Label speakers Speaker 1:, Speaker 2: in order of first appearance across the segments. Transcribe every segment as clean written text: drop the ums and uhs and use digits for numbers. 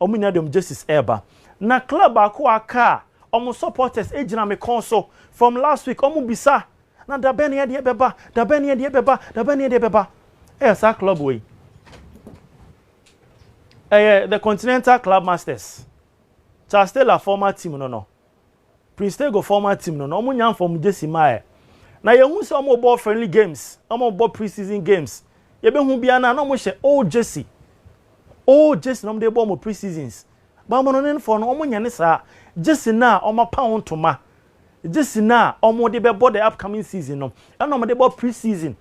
Speaker 1: omo nya dem justice eba na club ako aka omo supporters ejina me konso from last week omo bisa na da ben ye de beba da ben ye de beba da ben ye de beba sa club we the Continental Club Masters cha still a former team no Prince go former team no omo nya from Jesse Mae na ye hu se omo ball friendly games omo ball pre-season games ye be hu bia na omo hye old Jesse no dey ball mo pre-seasons ba mo no nen for no omo nya ne sa Jesse na omo pound to ma Jesse na omo dey be ball the upcoming season no and omo dey ball pre-season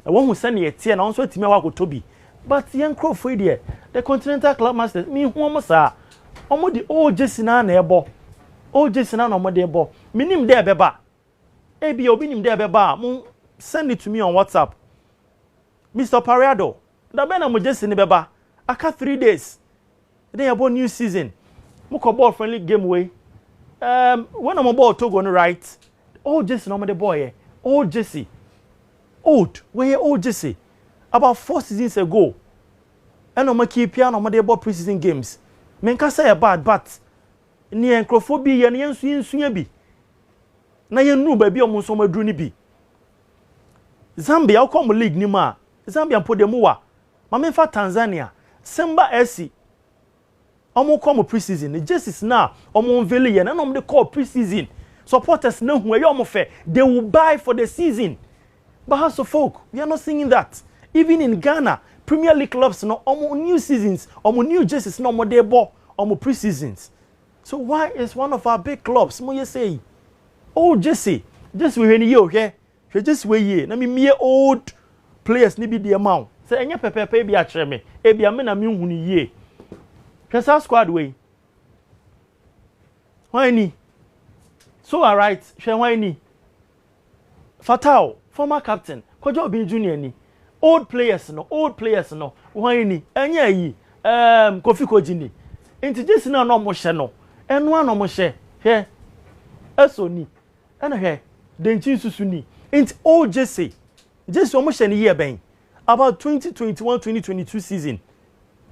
Speaker 1: won hu se na ye tie na onso atimi wa kotobi but yen crofo dey the Continental Club Masters me hu omo sa omo di old Jesse na na ebo old Jesse na omo dey ball minim dey beba ebi obi nim dey beba mo send it to me on WhatsApp Mr. Pariado da be na mo Jesse ni beba aka 3 days then about new season mo ko ball friendly game way when I'm ball Togo no right old Jesse no mo dey boy old Jesse old where old Jesse about 4 seasons ago and no keep piano mo dey ball pre-season games men ka say bad but ni encrophobia ye ne nsuya bi na ye nu ba bi omo so maduru ni bi Zambia come league ni ma Zambia podemu wa ma menfa Tanzania Simba SC omo come pre-season Jesus na omo unveil ye na omo dey call pre-season supporters na hu e omo fe they will buy for the season but House of Folk we are not seeing that even in Ghana Premier League clubs no omo new seasons omo new jerseys no omo dey ball omo pre-seasons so why is one of our big clubs mo ye say oh Jesse we ni ye ohwe just we ye na me old players ni bi the amount say enye pepepe bi a kire me e bia me na me hu ni ye kesa squad we why ni so alright hwe why ni Fatal former captain Kojo Obi Junior ni old players no why ni enye yi Kofi Koji ni enti Jesse na no mo hye no enu ano mo hye hwe eso ni ana hwe denchi susu ni enti old Jesse o mo hye ni year ben about 2021-2022 season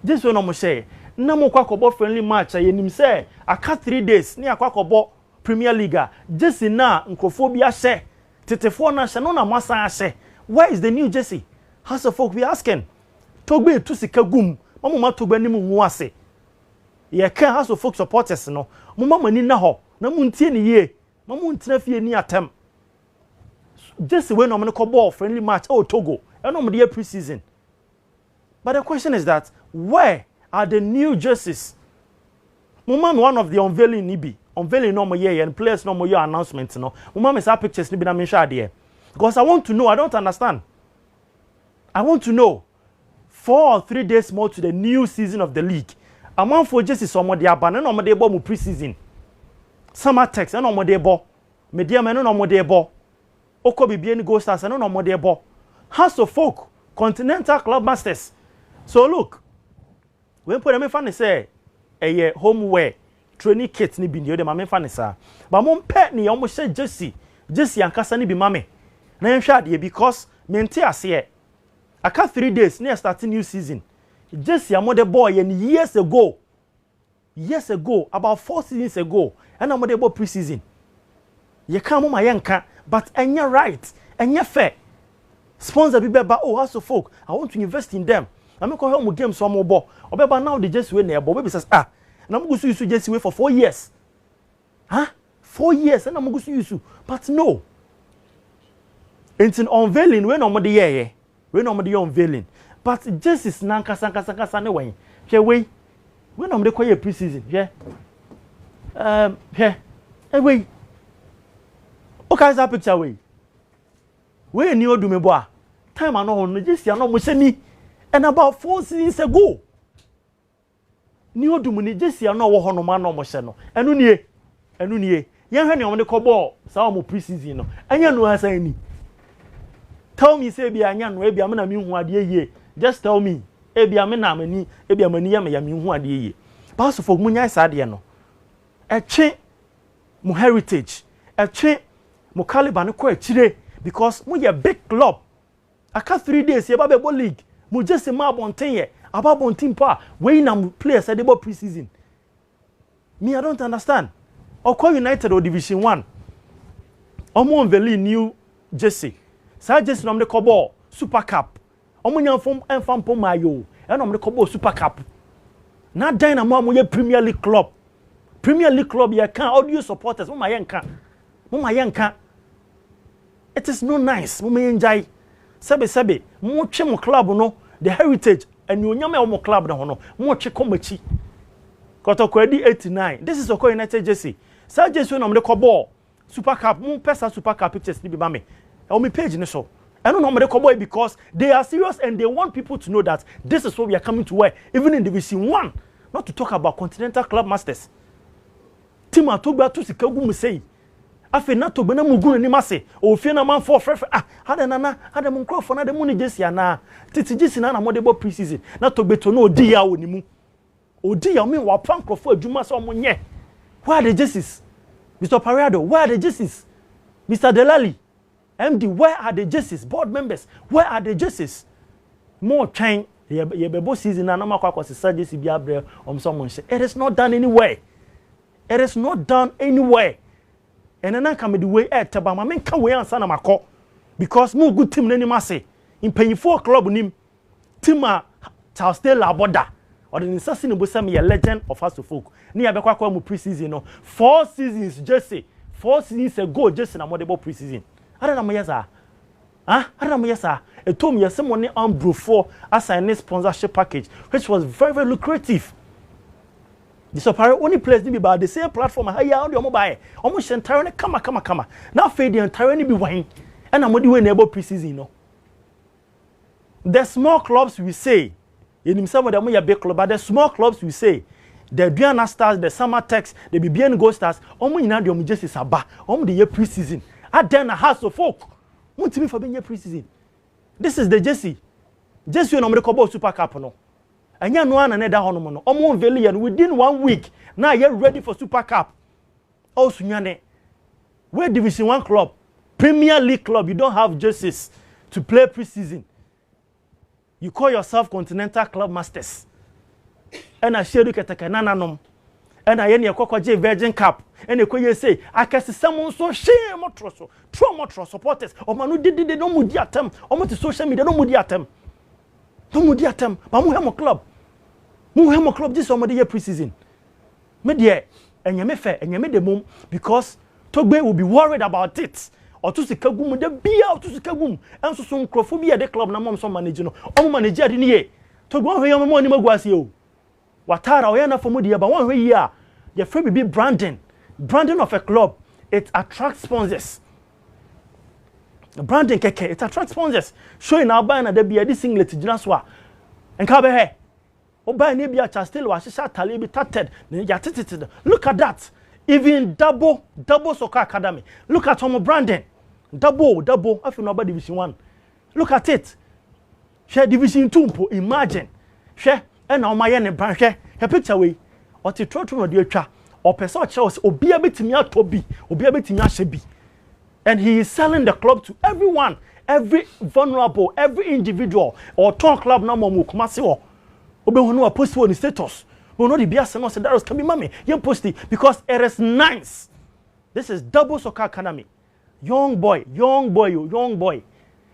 Speaker 1: Jesse no mo hye na mo kwakobo friendly match ayenim say aka 3 days ni akwakobo Premier League Jesse na nkofobia hye tetefo na hye no na masa hye where is the new Jesse House of Folk we asking Togbe to sika gum mama Togbe ni mu hu ase ye kan House of Folk supporters no mama ni na ho na mu ntie ni ye mama ntina fie ni atem Jesse we no me ko ball friendly match Togo and no me pre-season but the question is that where are the new jerseys mama one of the unveiling ni bi unveiling no mo ye and players no mo your announcement no mama say pictures ni bi na me hwa de because I want to know I don't understand I want to know 4 or 3 days more to the new season of the league. I'm on for just some of the abandon no more dey ball pre-season. Summer text no more dey ball. Media men no more dey ball. Oko bibie ni Gold Stars no more dey ball. House of Folk, Continental Club Masters. So look, when put them fan say a homeware training kit ni bi ni o de ma me fan say. But mom pet ni almost say Jesse ankasa ni bi mame. Na nhwa de because mente ase aka 3 days near starting new season. Jesse amode boy and years ago, about 4 seasons ago, and amode boy pre-season. Ye come my yanka, but enya right, enya fair. Sponsor be beba House of Folk. I want to invest in them. I'm going to help me game some more ball. Obeba now the Jesse way near, but baby says and I'm going to use Jesse way for 4 years. 4 years, and I'm going to use you. But no. It's an unveiling when nobody here. We normally unveiling but Jesse nanka ne wen hwe we normally call pre-season we okay that picture we ni odumebo a time ano no Jesse ano mo shani and about 4 seasons ago ni odumu ni Jesse ano wo hono ma no mo hye no enu nie ye hwe ne omde call ball sa mo pre-season no anya no asan ni tell me say bia anya no ebia me na me hu ade ye just tell me ebia me na mani ebia mani ya me hu ade ye pass for munya sa ade no etwe mo heritage etwe mo caliber no ko akire because mo ye big club aka 3 days ye ba be league mo just ma bonten ye About one team power. When I'm players at the pre-season. Me, I don't understand. Oko United or Division 1. Omo unveiling new jersey. Sa jersey no me call Super Cup. Omo nyan fom enfam po mayo. E no me call Super Cup. Na dan na mo ye Premier League club. Premier League club ye kan audio supporters mo ma ye nka. It is no nice. Mo me enjoy. Sebe mo twe mo club no the heritage and you nyame mo club na ho no mo twe komachi. Kotokwedi 89. This is Oko United jersey. Sa jersey no me call Super Cup, pesa Super Cup pictures ni be me. On my page ni so. I don't know me dey because they are serious and they want people to know that this is what we are coming to wear, even in Division 1. Not to talk about Continental Club Masters. Team atogba to sika gu mu sei. Afi na togba na mugu ni mase. O fie na man for frefe. Hada mun crop na de mu ni jersey ana. Titi jersey na mo dey bo pre-season. Na togbe to no odi ya oni mu. Odi ya me wa pan crop adwuma so mo nye. Where are the jerseys? Mr. Parado, where are the jerseys? Mr. Delali, MD, where are the jerseys? Board members, where are the jerseys? More time, ye bebo season and I'm going to jersey be abre someone say it is not done anywhere. It is not done anywhere. And then I come the way at Tabama men can we answer na mako because more good team than mase. In paying for club nim team Charles Taylor Boda. Or the necessity no say me a legend of House of Folk. Ni abekwa kwa mu pre-season no. 4 seasons Jesse. 4 seasons ago Jesse na modebo pre-season. Ada na mo yesa. Ada na mo yesa. E tom yesa money on bro for assign sponsorship package which was very very lucrative. The supplier only players ni be by the same platform how ya on the mobile. Omo she entire ne kama. Now fe the entire ni be wan. And na modi we na ebo pre-season no. The small clubs we say in some of them are big club, but the small clubs we say the Diana Stars, the Summer Tex, the BBN Gold Stars, omo ina de omo jersey saba, omo the year pre-season. At then a House of Folk. Won't me for being year pre-season. This is the jersey. Jersey no me call Super Cup no. Anya no an another hono no. Omo unveil and within 1 week now you're ready for Super Cup. Also nyane. Where Division 1 club, Premier League club, you don't have jerseys to play pre-season. You call yourself Continental Club Masters. And I share you nananom. And I any a Virgin Cup. And you say, I can see someone so shame motroso, trauma supporters, or manu did no mudi atem, or to social media no mudi atem. No mudi atem, but Muhamo Club. Muhamo Club this summer the year pre-season. Media and Yamefe and Yamede mum because Togbe will be worried about it. Or to sikagum de bia to sikagum and so some crophobia the club na mom so manage no o manage ade ne to go hwe yam mo ni magwase o watara o yana for mudi ba won hwe yi a your frame be branding of a club. It attracts sponsors. Branding keke it attracts sponsors. Showing now buy na de bia this singlet gina so a enka be he o buy na bia chastel wa shisha tale bi tatted ya titted. Look at that. Even double soccer academy. Look at Homo branding. Double. I feel nobody Division 1. Look at it. Share Division 2. Imagine. Share. And now my yen brand share. Her picture way. Or to try to know the cha. Or person chose. Or be a bit me out to be. Or be a bit me shebi. And he is selling the club to everyone. Every vulnerable. Every individual. Or town club no more mukumasi or. Obe who know post on status. Who know the bias no say that was can be mommy. You post it because it is nice. This is double soccer academy. Young boy.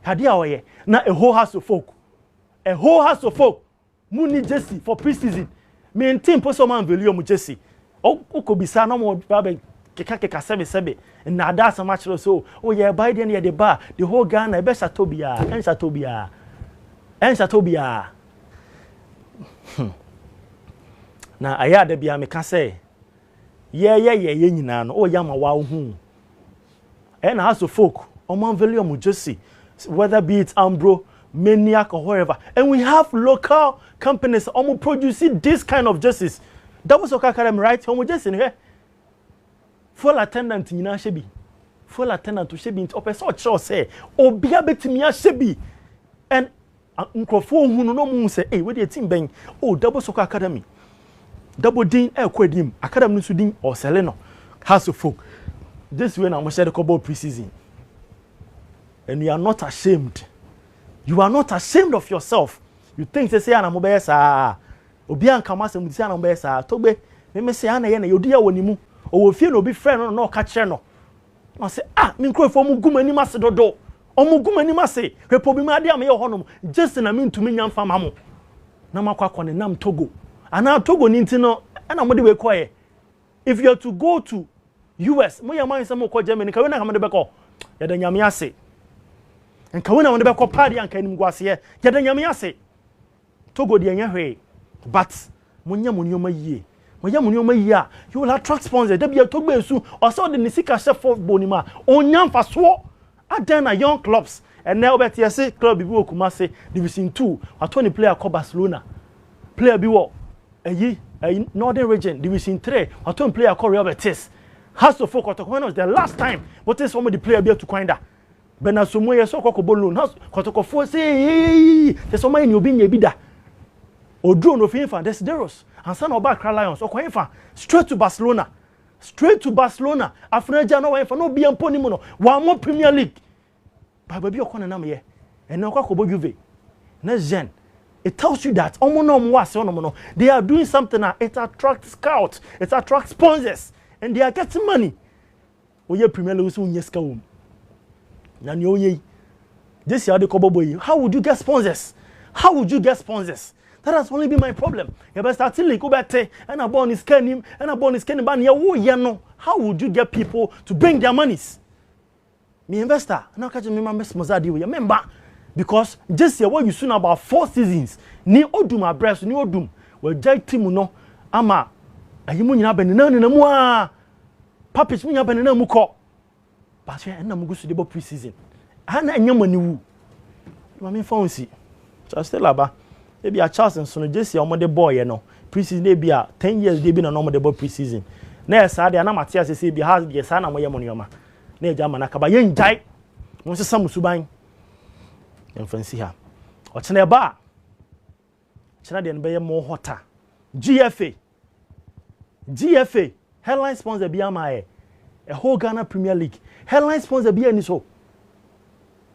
Speaker 1: Hadi awoye na a whole house of folk. A whole house of folk. Muni jersey for pre-season. Me team post so man value mu jersey. O ko bisa no mo babe keka sebe. Na that so much so. Oh yeah, by then the bar. The whole Ghana be Satobia. En Satobia. Na aya da bia me ka say ye nyina no o ya ma wa hu e na aso folk o man value mu jersey whether be it Ambro Maniac or wherever, and we have local companies almost producing this kind of jerseys. Double Soccer Academy, right? Homo jersey here full attendant nyina shebi full attendant to shebi into opeso cho say obia betimi a shebi and nkrofo hu no mu say eh we dey team ben oh Double Soccer Academy double din ekwadim academy so din or seleno house of folk this way na mo share the couple pre-season and you are not ashamed of yourself. You think say na mo be saa. Obi anka ma asem say na mo be saa. Togbe me say ana ye na yodi ya wonimu. O wo fie no obi friend no na o ka kire no. I say me nkrofo mu gum anim ase dodo. Omu gum anim ase. Hwepo bi ma ade am ye honom. Just na me ntumi nya mfa ma mo. Na makwa ne nam Togo. Ana Togo ni ntino ana mo de we koye. If you are to go to US, mo ya man say mo ko Germany, ka we na ka mo de be ko. Ya da nyame ase. Enka we na mo de be ko party anka nim guase ye. Ya da nyame ase. Togo de anya hwe. But mo nya mo nyoma yie. Mo ya mo nyoma yie a, you will attract sponsors. Da bia Togo esu, o so de ni sika chef for bonima. Onya mfa so. Adan na young clubs. And now bet you say club bi wo Kumasi Division 2. Atoni player called Barcelona. Player bi wo Northern Region Division 3. Atoni player called Real Betis. Has to focus on when was the last time but this one the player be to find that. Benasomo ye so kokko loan. Has kotoko fo say there's some in obi nya bi da. Odro no finfa Desideros. And son oba Accra Lions okoinfa straight to Barcelona. Straight to Barcelona. Afreja no wa no bi ampo ni mu no. One more Premier League. Baby okona na me and no kwakobo Juve na Zen. It tells you that they are doing something that it attracts scouts, it attracts sponsors, and they are getting money. Oye Premier League so nyeska wom na ne oye this year the kobo boy. How would you get sponsors? How would you get sponsors? That has only been my problem. You better start to go back and a born is scanning and a born is scanning ban ye no. How would you get people to bring their monies? Me investor, now catch me my Mozadi with your member because just here what you soon about 4 seasons. Ni odum abreso ni odum. We jai team no ama ayimu nyina benina na mu a papich nyina benina mu ko. But we na mu gusu de pre-season. Ana nyama ni wu. Ma me fancy. So still aba. E bia Charles so no just here omode boy no. Pre-season e bia 10 years dey be na omode boy pre-season. Na esa de na Matias say bia has bia sa na moye moniyoma. Na eja manaka ba yenjai mo se samu suban emfansi ha o chene ba chene de nbe ye mo hota GFA headline sponsor bi amae a whole Ghana Premier League headline sponsor bi ani so.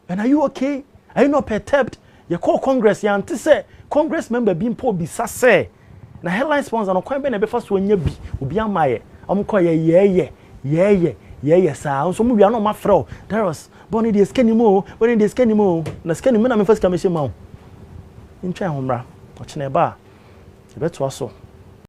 Speaker 1: And are you okay? Are you not perturbed? You call Congress ya ante say Congress member bi mpo bi sase na headline sponsor no kwan be na be fa so anya bi obi amae amko ye yes, so we are not my fro. There was Bonnie the skinny mo, when the skinny mo, na skinny man, I'm first commission mo. In Chahomra, watching a bar. You bet to us so.